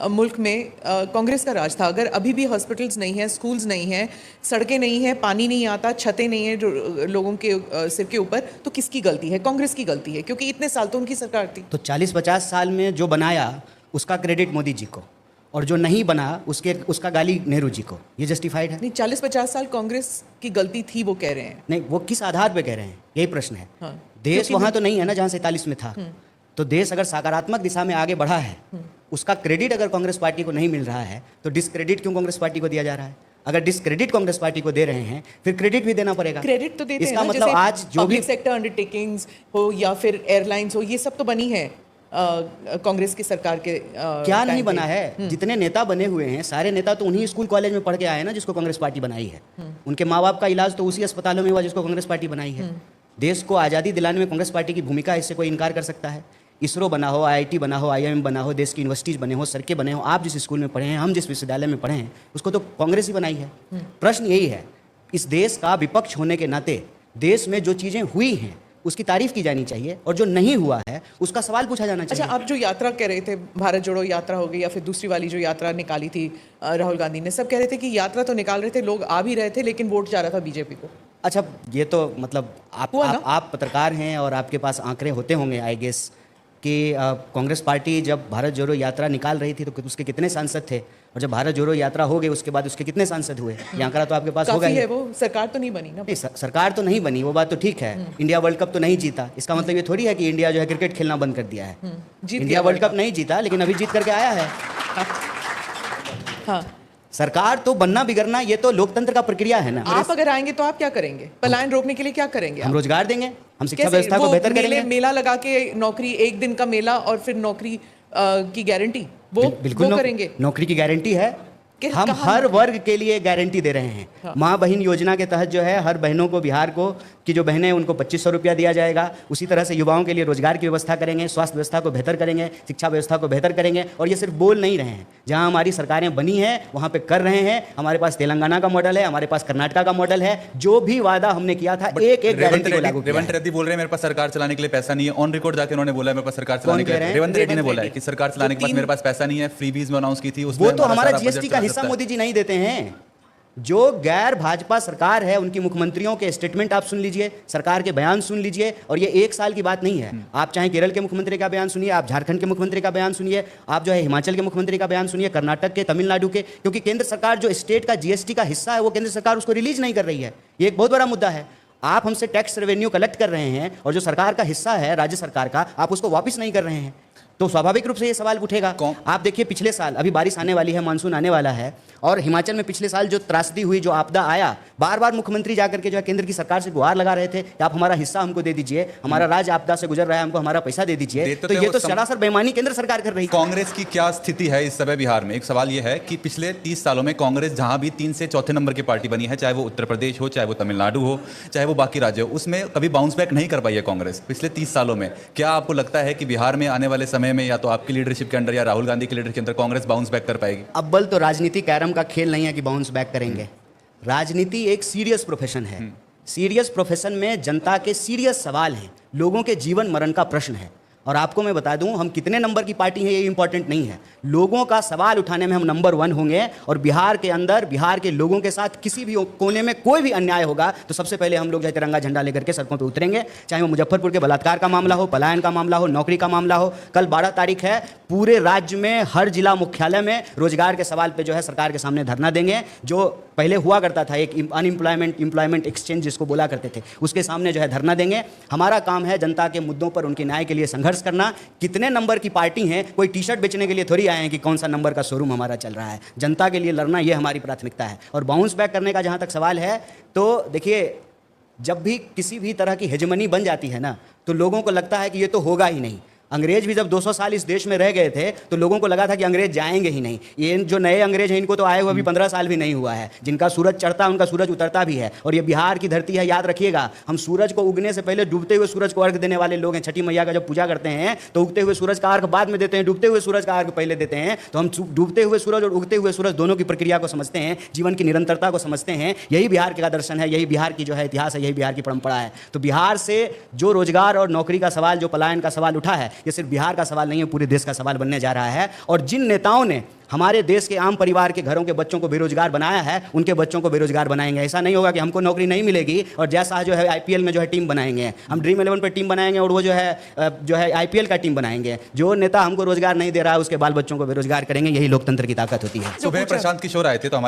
मुल्क में कांग्रेस का राज था। अगर अभी भी हॉस्पिटल्स नहीं है, स्कूल्स नहीं है, सड़कें नहीं है, पानी नहीं आता, छतें नहीं है जो लोगों के सिर के ऊपर, तो किसकी गलती है? कांग्रेस की गलती है, क्योंकि इतने साल तो उनकी सरकार थी। तो 40-50 साल में जो बनाया उसका क्रेडिट मोदी जी को, और जो नहीं बना उसका गाली नेहरू जी को। ये जस्टिफाइड है? नहीं, 40-50 साल कांग्रेस की गलती थी, वो कह रहे हैं। नहीं, वो किस आधार पे कह रहे हैं, यही प्रश्न है। हाँ, देश वहां तो नहीं है ना जहां 47 में था। तो देश अगर सकारात्मक दिशा में आगे बढ़ा है, उसका क्रेडिट अगर कांग्रेस पार्टी को नहीं मिल रहा है, तो डिसक्रेडिट क्यों कांग्रेस पार्टी को दिया जा रहा है? अगर डिसक्रेडिट कांग्रेस पार्टी को दे रहे हैं, फिर क्रेडिट भी देना पड़ेगा। क्रेडिट तो देते हैं इसका ना, मतलब जैसे आज जो भी पब्लिक सेक्टर अंडरटेकिंग्स हो या फिर एयरलाइंस हो, ये सब तो बनी है कांग्रेस की सरकार के क्या नहीं बना है? जितने नेता बने हुए हैं, सारे नेता तो उन्हीं स्कूल कॉलेज में पढ़ के आए हैं ना, जिसको कांग्रेस पार्टी बनाई है। उनके माँ बाप का इलाज तो उसी अस्पतालों में हुआ जिसको कांग्रेस पार्टी बनाई है। देश को आज़ादी दिलाने में कांग्रेस पार्टी की भूमिका है, इससे कोई इनकार कर सकता है? इसरो बना हो, आईआईटी बना हो, आईआईएम बना हो, देश की यूनिवर्सिटीज़ बने हो, सड़कें बने हो, आप जिस स्कूल में पढ़े हैं, हम जिस विश्वविद्यालय में पढ़े हैं, उसको तो कांग्रेस ही बनाई है। प्रश्न यही है, इस देश का विपक्ष होने के नाते देश में जो चीज़ें हुई हैं उसकी तारीफ की जानी चाहिए, और जो नहीं हुआ है उसका सवाल पूछा जाना चाहिए। अच्छा, आप जो यात्रा कह रहे थे, भारत जोड़ो यात्रा हो गई या फिर दूसरी वाली जो यात्रा निकाली थी राहुल गांधी ने, सब कह रहे थे कि यात्रा तो निकाल रहे थे, लोग आ भी रहे थे, लेकिन वोट जा रहा था बीजेपी को। अच्छा, ये तो मतलब आप पत्रकार हैं और आपके पास आंकड़े होते होंगे आई गेस, कि कांग्रेस पार्टी जब भारत जोड़ो यात्रा निकाल रही थी तो उसके कितने सांसद थे, और जब भारत जोड़ो यात्रा हो गई उसके बाद उसके कितने सांसद हुए? ये आंकड़ा तो आपके पास होगा ही। है, वो सरकार तो नहीं बनी ना। नहीं, सरकार तो नहीं बनी, वो बात तो ठीक है। इंडिया वर्ल्ड कप तो नहीं जीता, इसका मतलब ये थोड़ी है कि इंडिया जो है क्रिकेट खेलना बंद कर दिया है। इंडिया वर्ल्ड कप नहीं जीता, लेकिन अभी जीत करके आया है। हाँ, सरकार तो बनना बिगड़ना ये तो लोकतंत्र का प्रक्रिया है ना। आप अगर आएंगे तो आप क्या करेंगे? पलायन रोकने के लिए क्या करेंगे? हम रोजगार देंगे, हम शिक्षा व्यवस्था को बेहतर करेंगे। मेला लगा के नौकरी, एक दिन का मेला और फिर नौकरी की गारंटी, वो बिल्कुल करेंगे। नौकरी की गारंटी है, हम हर वर्ग के लिए गारंटी दे रहे हैं। हाँ। माँ बहन योजना के तहत जो है हर बहनों को, बिहार को की जो बहनें उनको 2500 रुपया दिया जाएगा। उसी तरह से युवाओं के लिए रोजगार की व्यवस्था करेंगे, स्वास्थ्य व्यवस्था को बेहतर करेंगे, शिक्षा व्यवस्था को बेहतर करेंगे। और ये सिर्फ बोल नहीं रहे हैं, जहाँ हमारी सरकारें बनी हैं वहाँ पे कर रहे हैं। हमारे पास तेलंगाना का मॉडल है, हमारे पास कर्नाटका का मॉडल है। जो भी वादा हमने किया था एक गारंटी को लागू किया। रेवंत रेड्डी बोल रहे हैं मेरे पास सरकार चलाने के लिए पैसा नहीं है। ऑन रिकॉर्ड जाके उन्होंने बोला है मेरे पास सरकार चलाने के लिए। रेवंत रेड्डी ने बोला है कि सरकार चलाने के पास मेरे पास पैसा नहीं है। फ्रीबीज में अनाउंस की थी, वो तो हमारा जीएसटी का हिस्सा मोदी जी नहीं देते हैं। जो गैर भाजपा सरकार है उनकी मुख्यमंत्रियों के स्टेटमेंट आप सुन लीजिए, सरकार के बयान सुन लीजिए, और ये एक साल की बात नहीं है। आप चाहे केरल के मुख्यमंत्री का बयान सुनिए, आप झारखंड के मुख्यमंत्री का बयान सुनिए, आप जो है हिमाचल के मुख्यमंत्री का बयान सुनिए, कर्नाटक के, तमिलनाडु के, क्योंकि केंद्र सरकार जो स्टेट का जीएसटी का हिस्सा है वो केंद्र सरकार उसको रिलीज नहीं कर रही है। ये एक बहुत बड़ा मुद्दा है। आप हमसे टैक्स रेवेन्यू कलेक्ट कर रहे हैं और जो सरकार का हिस्सा है राज्य सरकार का, आप उसको वापस नहीं कर रहे हैं, तो स्वाभाविक रूप से ये सवाल उठेगा। आप देखिए पिछले साल, अभी बारिश आने वाली है, मानसून आने वाला है, और हिमाचल में पिछले साल जो त्रासदी हुई, जो आपदा आया, बार बार मुख्यमंत्री जाकर के जो है केंद्र की सरकार से गुहार लगा रहे थे कि आप हमारा हिस्सा हमको दे दीजिए, हमारा राज्य आपदा से गुजर रहा है, हमको हमारा पैसा दे दीजिए। तो ये तो सरासर बेईमानी केंद्र सरकार कर रही है। कांग्रेस की क्या स्थिति है इस समय बिहार में? एक सवाल ये है कि पिछले 30 सालों में कांग्रेस जहां भी 3 से चौथे नंबर की पार्टी बनी है, चाहे वो उत्तर प्रदेश हो, चाहे वो तमिलनाडु हो, चाहे वो बाकी राज्य हो, उसमें कभी बाउंस बैक नहीं कर पाई है कांग्रेस पिछले 30 सालों में। क्या आपको लगता है कि बिहार में आने वाले समय में या तो आपकी लीडरशिप के अंदर या राहुल गांधी की लीडरशिप के अंदर कांग्रेस बाउंस बैक कर पाएगी? अव्वल तो राजनीति कैरम का खेल नहीं है कि बाउंस बैक करेंगे। राजनीति एक सीरियस प्रोफेशन है। सीरियस प्रोफेशन में जनता के सीरियस सवाल हैं, लोगों के जीवन मरण का प्रश्न है। और आपको मैं बता दूं, हम कितने नंबर की पार्टी हैं ये इंपॉर्टेंट नहीं है, लोगों का सवाल उठाने में हम नंबर 1 होंगे। और बिहार के अंदर, बिहार के लोगों के साथ किसी भी कोने में कोई भी अन्याय होगा तो सबसे पहले हम लोग जो है तिरंगा झंडा लेकर के सड़कों पे उतरेंगे, चाहे वो मुजफ्फरपुर के बलात्कार का मामला हो, पलायन का मामला हो, नौकरी का मामला हो। कल 12 तारीख है, पूरे राज्य में हर जिला मुख्यालय में रोजगार के सवाल पर जो है सरकार के सामने धरना देंगे। जो पहले हुआ करता था एक अनएम्प्लॉयमेंट एक्सचेंज जिसको बोला करते थे, उसके सामने जो है धरना देंगे। हमारा काम है जनता के मुद्दों पर उनके न्याय के लिए संघर्ष करना। कितने नंबर की पार्टी हैं, कोई टी शर्ट बेचने के लिए थोड़ी आए हैं कि कौन सा नंबर का शोरूम हमारा चल रहा है। जनता के लिए लड़ना ये हमारी प्राथमिकता है। और बाउंस बैक करने का जहां तक सवाल है, तो देखिए, जब भी किसी भी तरह की हेजमनी बन जाती है ना, तो लोगों को लगता है कि ये तो होगा ही नहीं। अंग्रेज भी जब 200 साल इस देश में रह गए थे तो लोगों को लगा था कि अंग्रेज जाएंगे ही नहीं। ये जो नए अंग्रेज हैं इनको तो आए हुए अभी 15 साल भी नहीं हुआ है। जिनका सूरज चढ़ता है उनका सूरज उतरता भी है। और ये बिहार की धरती है, याद रखिएगा, हम सूरज को उगने से पहले डूबते हुए सूरज को अर्घ देने वाले लोग हैं। छठी मैया का जब पूजा करते हैं तो उगते हुए सूरज का अर्घ बाद में देते हैं, डूबते हुए सूरज का अर्घ पहले देते हैं। तो हम डूबते हुए सूरज और उगते हुए सूरज दोनों की प्रक्रिया को समझते हैं, जीवन की निरंतरता को समझते हैं। यही बिहार का दर्शन है, यही बिहार की जो है इतिहास है, यही बिहार की परंपरा है। तो बिहार से जो रोजगार और नौकरी का सवाल, जो पलायन का सवाल उठा है, ये सिर्फ बिहार का सवाल नहीं है, पूरे देश का सवाल बनने जा रहा है। और जिन नेताओं ने हमारे देश के आम परिवार के घरों के बच्चों को बेरोजगार बनाया है, उनके बच्चों को बेरोजगार बनाएंगे। ऐसा नहीं होगा कि हमको नौकरी नहीं मिलेगी और जैसा जो है आईपीएल में जो है टीम बनाएंगे, हम ड्रीम 11 पे टीम बनाएंगे और वो जो है आईपीएल का टीम बनाएंगे। जो नेता हमको रोजगार नहीं दे रहा है उसके बाल बच्चों को बेरोजगार करेंगे। यही लोकतंत्र की ताकत होती है। सुबह प्रशांत किशोर आए थे तो हमारी